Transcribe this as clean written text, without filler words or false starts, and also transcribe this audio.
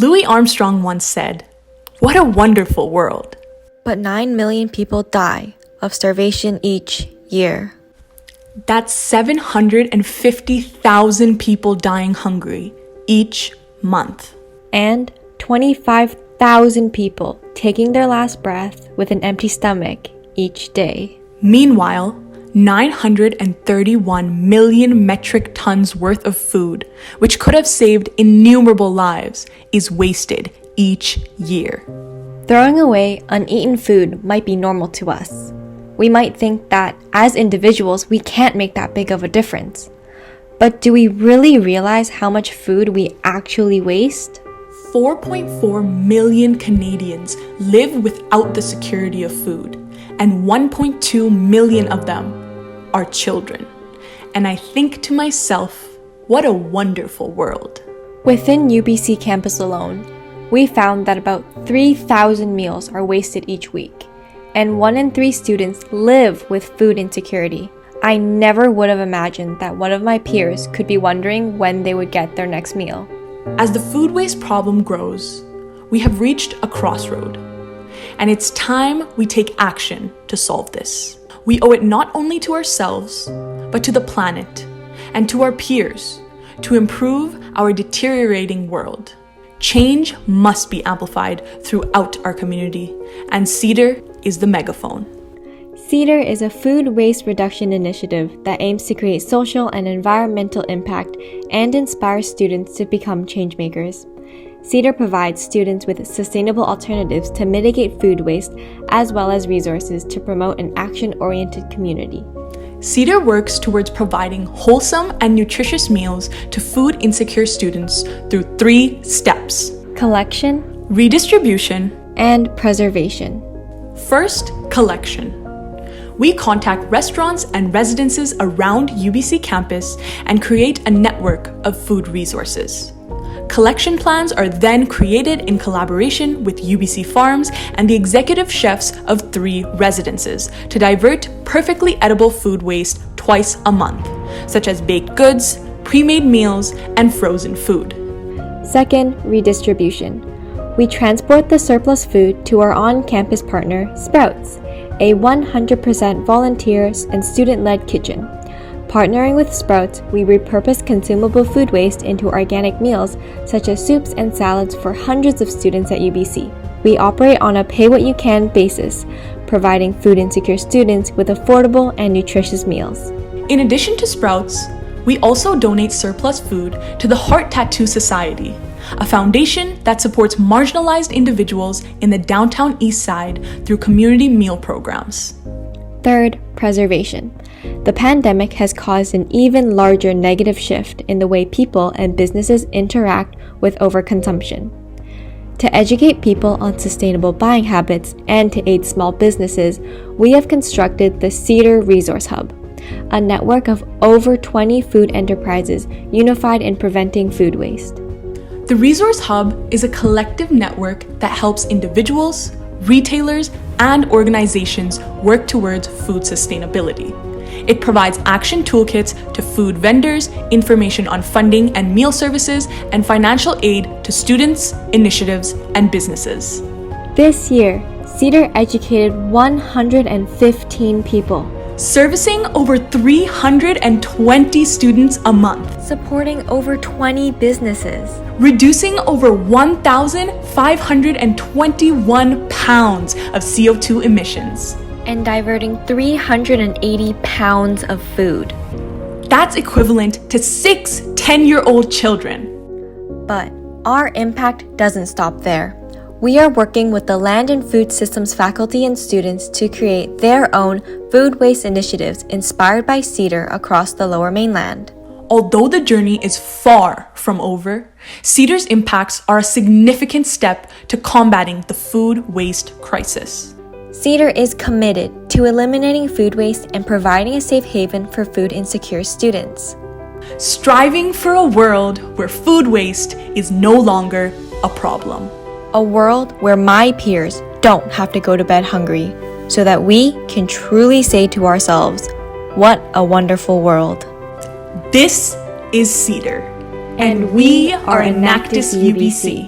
Louis Armstrong once said, "What a wonderful world." But 9 million people die of starvation each year. That's 750,000 people dying hungry each month. And 25,000 people taking their last breath with an empty stomach each day. Meanwhile, 931 million metric tons worth of food, which could have saved innumerable lives, is wasted each year. Throwing away uneaten food might be normal to us. We might think that as individuals, we can't make that big of a difference. But do we really realize how much food we actually waste? 4.4 million Canadians live without the security of food, and 1.2 million of them are children. And I think to myself, what a wonderful world. Within UBC campus alone, we found that about 3,000 meals are wasted each week, and 1 in 3 students live with food insecurity. I never would have imagined that one of my peers could be wondering when they would get their next meal. As the food waste problem grows, we have reached a crossroad, and it's time we take action to solve this. We owe it not only to ourselves, but to the planet and to our peers to improve our deteriorating world. Change must be amplified throughout our community, and CEDAR is the megaphone. CEDAR is a food waste reduction initiative that aims to create social and environmental impact and inspire students to become changemakers. CEDAR provides students with sustainable alternatives to mitigate food waste, as well as resources to promote an action-oriented community. CEDAR works towards providing wholesome and nutritious meals to food insecure students through 3 steps: Collection, redistribution, and preservation. First, collection. We contact restaurants and residences around UBC campus and create a network of food resources. Collection plans are then created in collaboration with UBC Farms and the executive chefs of 3 residences to divert perfectly edible food waste twice a month, such as baked goods, pre-made meals, and frozen food. Second, redistribution. We transport the surplus food to our on-campus partner, Sprouts, a 100% volunteer and student-led kitchen. Partnering with Sprouts, we repurpose consumable food waste into organic meals, such as soups and salads for hundreds of students at UBC. We operate on a pay-what-you-can basis, providing food insecure students with affordable and nutritious meals. In addition to Sprouts, we also donate surplus food to the Heart Tattoo Society, a foundation that supports marginalized individuals in the downtown east side through community meal programs. Third, preservation. The pandemic has caused an even larger negative shift in the way people and businesses interact with overconsumption. To educate people on sustainable buying habits and to aid small businesses, we have constructed the CEDAR Resource Hub, a network of over 20 food enterprises unified in preventing food waste. The Resource Hub is a collective network that helps individuals, retailers, and organizations work towards food sustainability. It provides action toolkits to food vendors, information on funding and meal services, and financial aid to students, initiatives, and businesses. This year, CEDAR educated 115 people, servicing over 320 students a month, supporting over 20 businesses, reducing over 1,521 pounds of CO2 emissions, and diverting 380 pounds of food. That's equivalent to 6 10-year-old children. But our impact doesn't stop there. We are working with the Land and Food Systems faculty and students to create their own food waste initiatives inspired by CEDAR across the Lower Mainland. Although the journey is far from over, CEDAR's impacts are a significant step to combating the food waste crisis. CEDAR is committed to eliminating food waste and providing a safe haven for food insecure students. Striving for a world where food waste is no longer a problem. A world where my peers don't have to go to bed hungry, so that we can truly say to ourselves, what a wonderful world. This is CEDAR, and we are Enactus UBC.